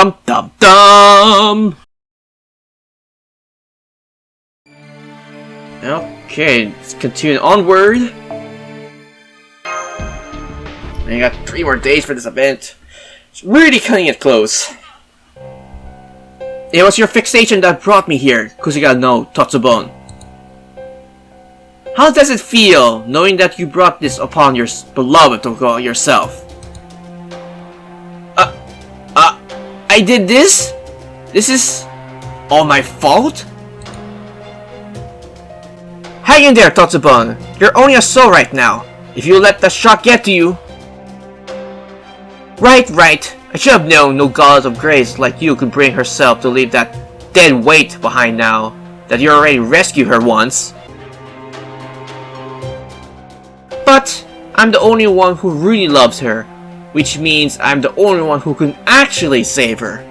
Dum dum dum! Okay, let's continue onward. I got 3 more days for this event. It's really cutting it close. It was your fixation that brought me here, Kusuga no Totsubon. How does it feel, knowing that you brought this upon your beloved Tokugawa yourself? I did this? This is all my fault? Hang in there, Totsubon. You're only a soul right now. If you let the shock get to you... Right. I should have known no goddess of grace like you could bring herself to leave that dead weight behind now that you already rescued her once. But I'm the only one who really loves her, which means I'm the only one who can actually save her.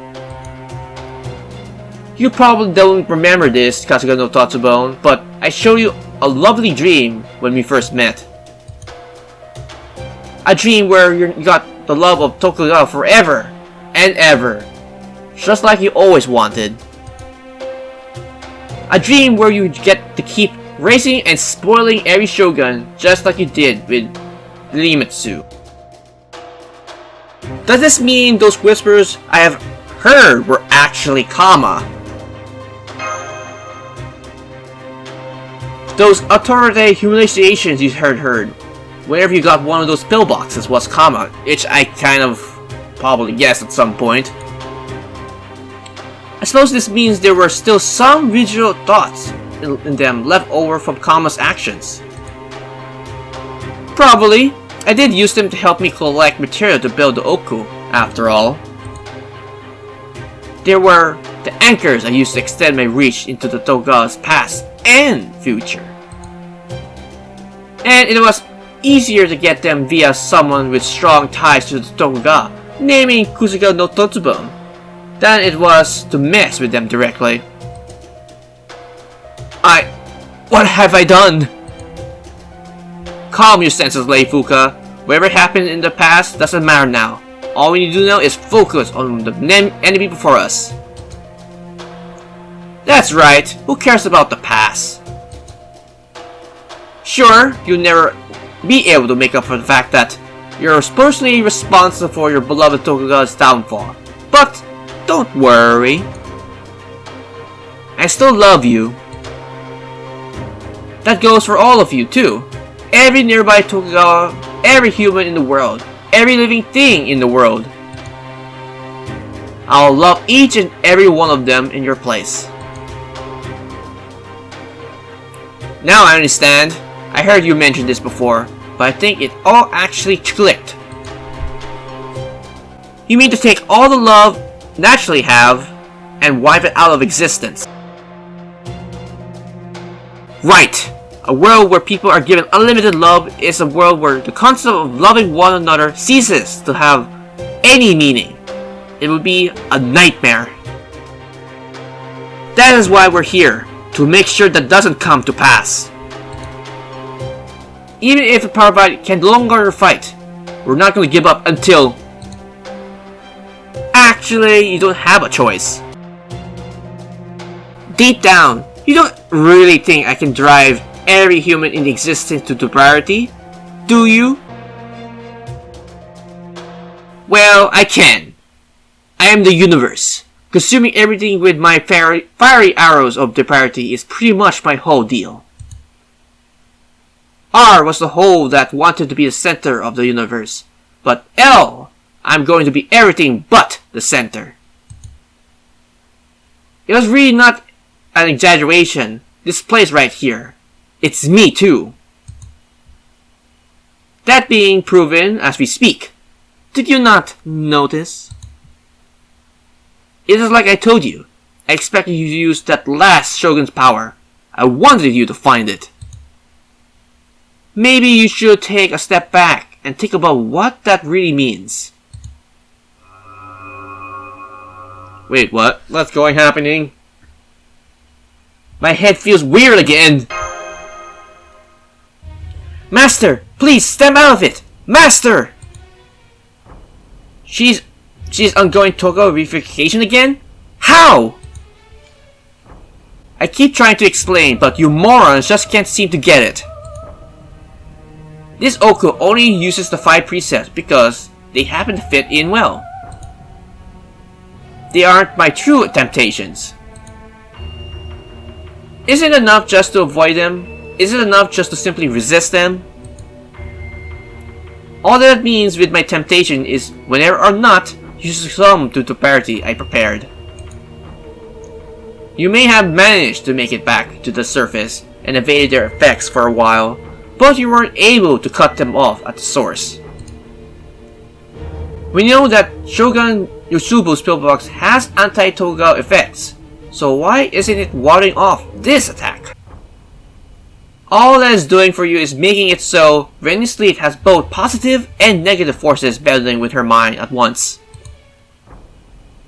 You probably don't remember this, Kasuga no Totsubon, but I showed you a lovely dream when we first met. A dream where you got the love of Tokugawa forever and ever, just like you always wanted. A dream where you get to keep racing and spoiling every shogun just like you did with Limitsu. Does this mean those whispers I have heard were actually Kama? Those authority humiliations you heard whenever you got one of those pillboxes was Kama, which I kind of probably guessed at some point. I suppose this means there were still some residual thoughts in them left over from Kama's actions. Probably. I did use them to help me collect material to build the Ooku, after all. There were the anchors I used to extend my reach into the Tokugawa's past and future. And it was easier to get them via someone with strong ties to the Tokugawa, naming Kusuga no Totsubon, than it was to mess with them directly. What have I done? Calm your senses, Lei Fuka. Whatever happened in the past doesn't matter now. All we need to do now is focus on the enemy before us. That's right, who cares about the past? Sure, you'll never be able to make up for the fact that you're personally responsible for your beloved Tokugawa's downfall. But don't worry. I still love you. That goes for all of you too. Every nearby Tokugawa, every human in the world, every living thing in the world. I'll love each and every one of them in your place. Now I understand. I heard you mention this before, but I think it all actually clicked. You mean to take all the love naturally have and wipe it out of existence? Right! A world where people are given unlimited love is a world where the concept of loving one another ceases to have any meaning. It would be a nightmare. That is why we're here, to make sure that doesn't come to pass. Even if the power fight can no longer fight, we're not going to give up until... Actually, you don't have a choice. Deep down, you don't really think I can drive every human in existence to priority, do you? Well, I can. I am the universe. Consuming everything with my fiery arrows of priority is pretty much my whole deal. R was the whole that wanted to be the center of the universe, but L, I'm going to be everything but the center. It was really not an exaggeration. This place right here. It's me too. That being proven as we speak. Did you not notice? It is like I told you. I expected you to use that last Shogun's power. I wanted you to find it. Maybe you should take a step back and think about what that really means. Wait, what? What's happening? My head feels weird again! Master! Please, step out of it! Master! She's She's undergoing Tokugawa reification again? How? I keep trying to explain, but you morons just can't seem to get it. This Ooku only uses the 5 precepts because they happen to fit in well. They aren't my true temptations. Is it enough just to avoid them? Is it enough just to simply resist them? All that means with my temptation is whenever or not you succumb to the parity I prepared. You may have managed to make it back to the surface and evaded their effects for a while, but you weren't able to cut them off at the source. We know that Shogun Yotsubu's pillbox has anti-Tokugawa effects, so why isn't it warding off this attack? All that is doing for you is making it so Rennie's fleet has both positive and negative forces battling with her mind at once.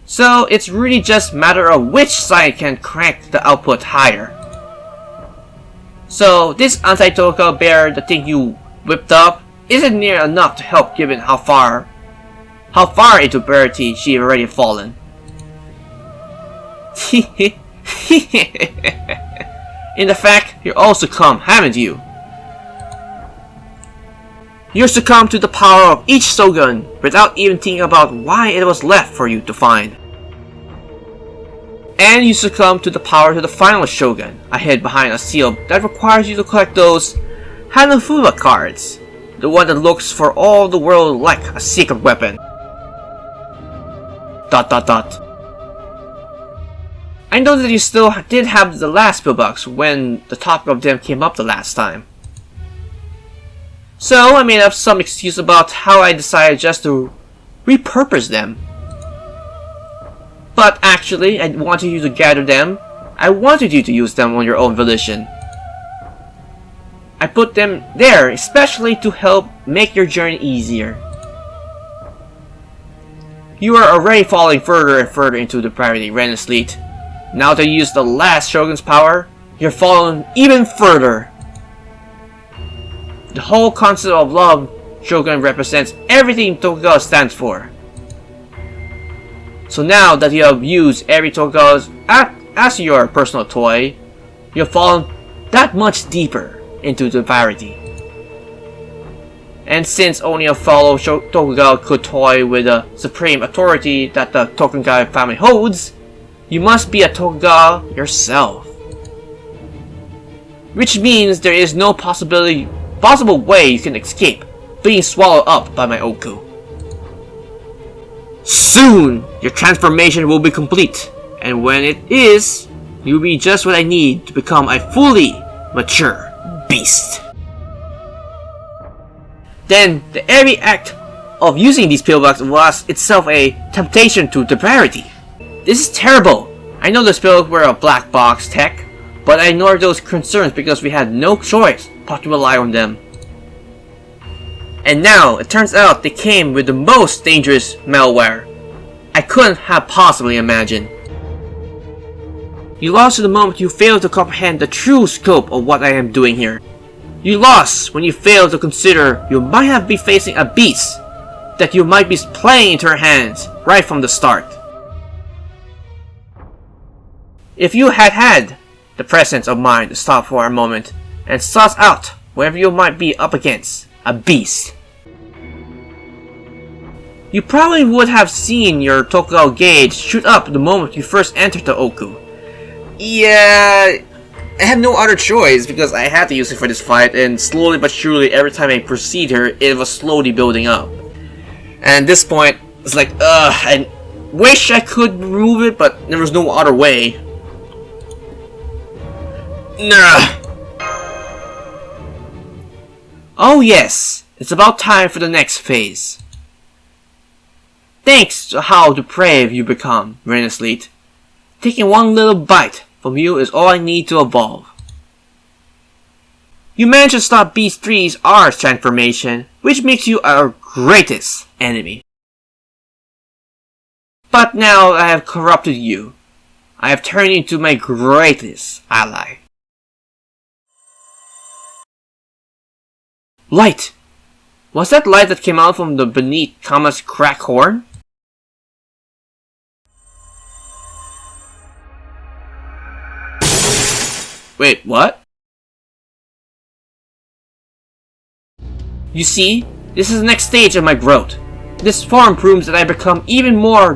So it's really just a matter of which side can crank the output higher. So this anti-Tokugawa bear, the thing you whipped up, isn't near enough to help given how far into parity she already fallen. In the fact, you're all succumb, haven't you? You succumb to the power of each Shogun without even thinking about why it was left for you to find. And you succumb to the power of the final Shogun, I hid behind a seal that requires you to collect those Hanafuda cards, the one that looks for all the world like a secret weapon. ... I know that you still did have the last pillbox when the topic of them came up the last time. So I made up some excuse about how I decided just to repurpose them. But actually, I wanted you to gather them. I wanted you to use them on your own volition. I put them there especially to help make your journey easier. You are already falling further and further into depravity, Rennie's fleet. Now that you use the last Shogun's power, you're falling even further. The whole concept of love Shogun represents everything Tokugawa stands for. So now that you have used every Tokugawa as your personal toy, you've fallen that much deeper into depravity. And since only a fellow Tokugawa could toy with the supreme authority that the Tokugawa family holds, you must be a Tokugawa yourself. Which means there is no possible way you can escape being swallowed up by my Ooku. Soon, your transformation will be complete, and when it is, you'll be just what I need to become a fully mature beast. Then, the very act of using these pillboxes was itself a temptation to depravity. This is terrible. I know the spells were a black box tech, but I ignored those concerns because we had no choice but to rely on them. And now, it turns out they came with the most dangerous malware I couldn't have possibly imagined. You lost the moment you failed to comprehend the true scope of what I am doing here. You lost when you failed to consider you might have been facing a beast that you might be playing into her hands right from the start. If you had had the presence of mind to stop for a moment and suss out whatever you might be up against, a beast, you probably would have seen your Tokugawa gauge shoot up the moment you first entered the Ooku. Yeah, I had no other choice because I had to use it for this fight, and slowly but surely every time I proceed here, it was slowly building up. And at this point, it's like, I wish I could remove it, but there was no other way. Nah. Oh yes, it's about time for the next phase. Thanks to how depraved you become, Rennie's fleet. Taking one little bite from you is all I need to evolve. You managed to stop Beast 3's R's transformation, which makes you our greatest enemy. But now I have corrupted you. I have turned you into my greatest ally. Light! Was that light that came out from the beneath Kama's crack horn? Wait, what? You see, this is the next stage of my growth. This form proves that I become even more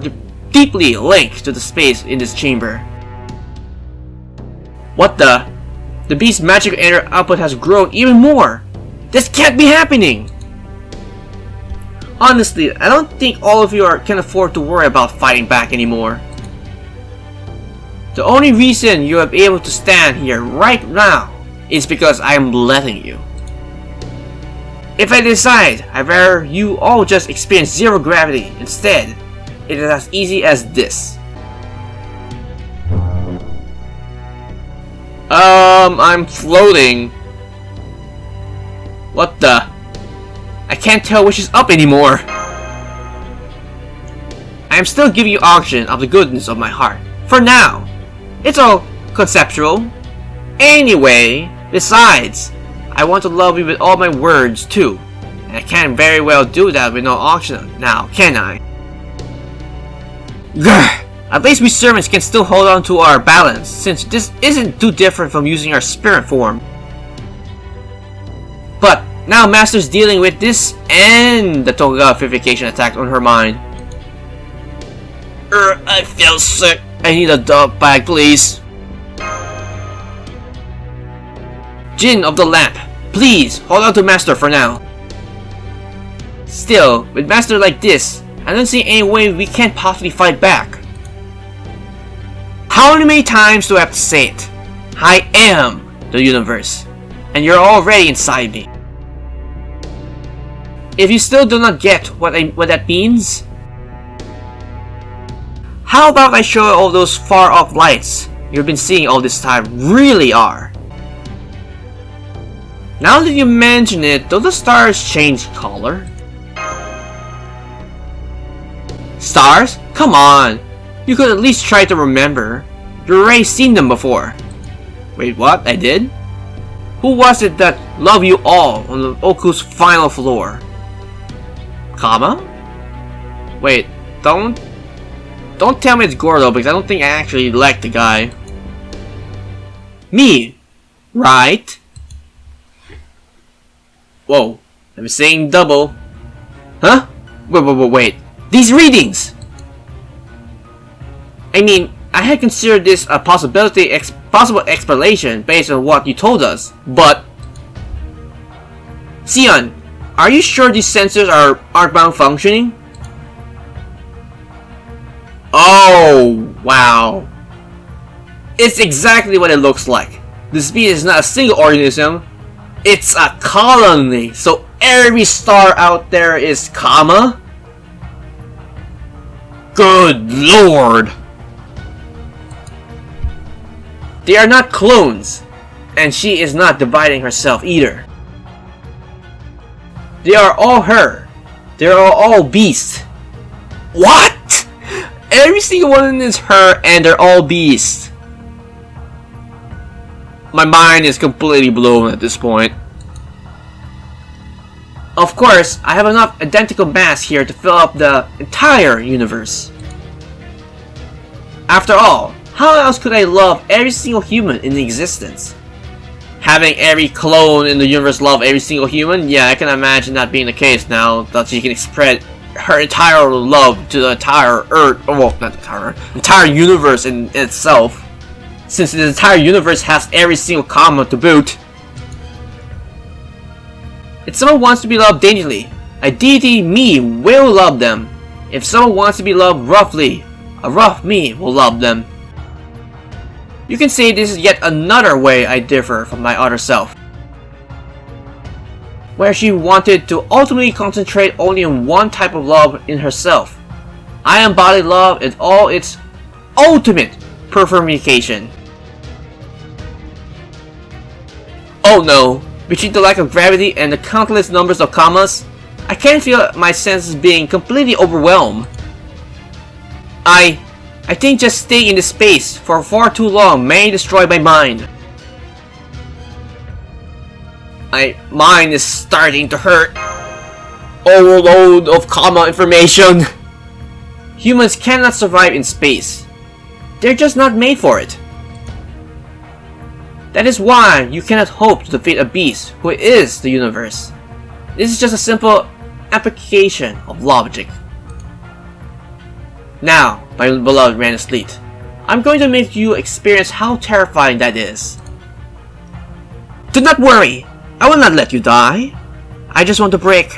deeply linked to the space in this chamber. What the? The beast's magical energy output has grown even more! This can't be happening! Honestly, I don't think all of you can afford to worry about fighting back anymore. The only reason you are able to stand here right now is because I am letting you. If I decide I'd rather you all just experience zero gravity instead, it is as easy as this. I'm floating. What the? I can't tell which is up anymore. I am still giving you oxygen of the goodness of my heart. For now. It's all conceptual. Anyway, besides, I want to love you with all my words too. And I can't very well do that with no oxygen now, can I? Grr. At least we servants can still hold on to our balance, since this isn't too different from using our spirit form. But now Master's dealing with this and the Tokugawa purification attack on her mind. I feel sick. I need a dog bag, please. Jin of the lamp, please hold on to Master for now. Still, with Master like this, I don't see any way we can't possibly fight back. How many times do I have to say it? I am the universe, and you're already inside me. If you still do not get what that means, how about I show you all those far off lights you've been seeing all this time really are? Now that you mention it, do the stars change color? Stars? Come on! You could at least try to remember. You've already seen them before. Wait, what? I did? Who was it that loved you all on the Ooku's final floor? Kama? Wait, don't tell me it's Gordo, because I don't think I actually like the guy. Me, right? Whoa, I'm saying double. Huh? Wait. These readings! I mean, I had considered this a possible explanation based on what you told us, but... Sion, are you sure these sensors aren't malfunctioning? Oh, wow. It's exactly what it looks like. This being is not a single organism, it's a colony, so every star out there is Kama? Good lord! They are not clones, and she is not dividing herself either. They are all her. They are all beasts. What? Every single one is her and they're all beasts. My mind is completely blown at this point. Of course, I have enough identical mass here to fill up the entire universe. After all, how else could I love every single human in existence? Having every clone in the universe love every single human? Yeah, I can imagine that being the case now that she can spread her entire love to the entire Earth, well, not the entire universe in itself. Since the entire universe has every single Kama to boot. If someone wants to be loved dangerously, a deity me will love them. If someone wants to be loved roughly, a rough me will love them. You can say this is yet another way I differ from my other self, where she wanted to ultimately concentrate only on one type of love in herself. I embody love in all its ultimate personification. Oh no, between the lack of gravity and the countless numbers of Kamas, I can't feel my senses being completely overwhelmed. I think just staying in this space for far too long may destroy my mind. My mind is starting to hurt. Overload of Kama information. Humans cannot survive in space. They're just not made for it. That is why you cannot hope to defeat a beast who is the universe. This is just a simple application of logic. Now, my beloved Rayshift, I'm going to make you experience how terrifying that is. Do not worry, I will not let you die. I just want to break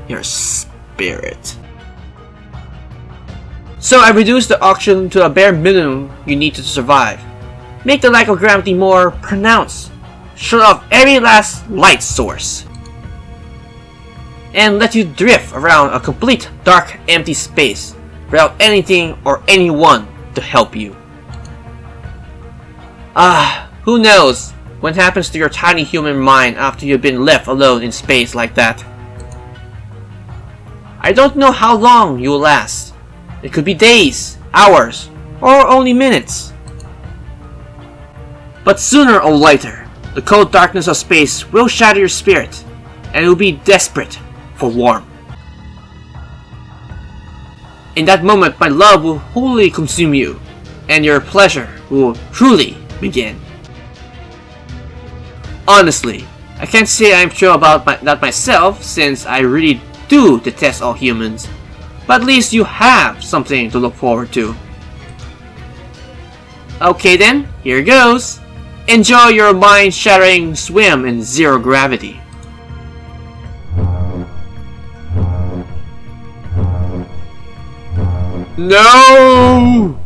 your spirit. So I reduced the oxygen to a bare minimum you need to survive. Make the lack of gravity more pronounced. Shut off every last light source. And let you drift around a complete dark empty space without anything or anyone to help you. Who knows what happens to your tiny human mind after you've been left alone in space like that. I don't know how long you will last. It could be days, hours, or only minutes. But sooner or later, the cold darkness of space will shatter your spirit, and you'll be desperate for warmth. In that moment, my love will wholly consume you, and your pleasure will truly begin. Honestly, I can't say I'm sure about that myself, since I really do detest all humans, but at least you have something to look forward to. Okay then, here goes. Enjoy your mind-shattering swim in zero gravity. No!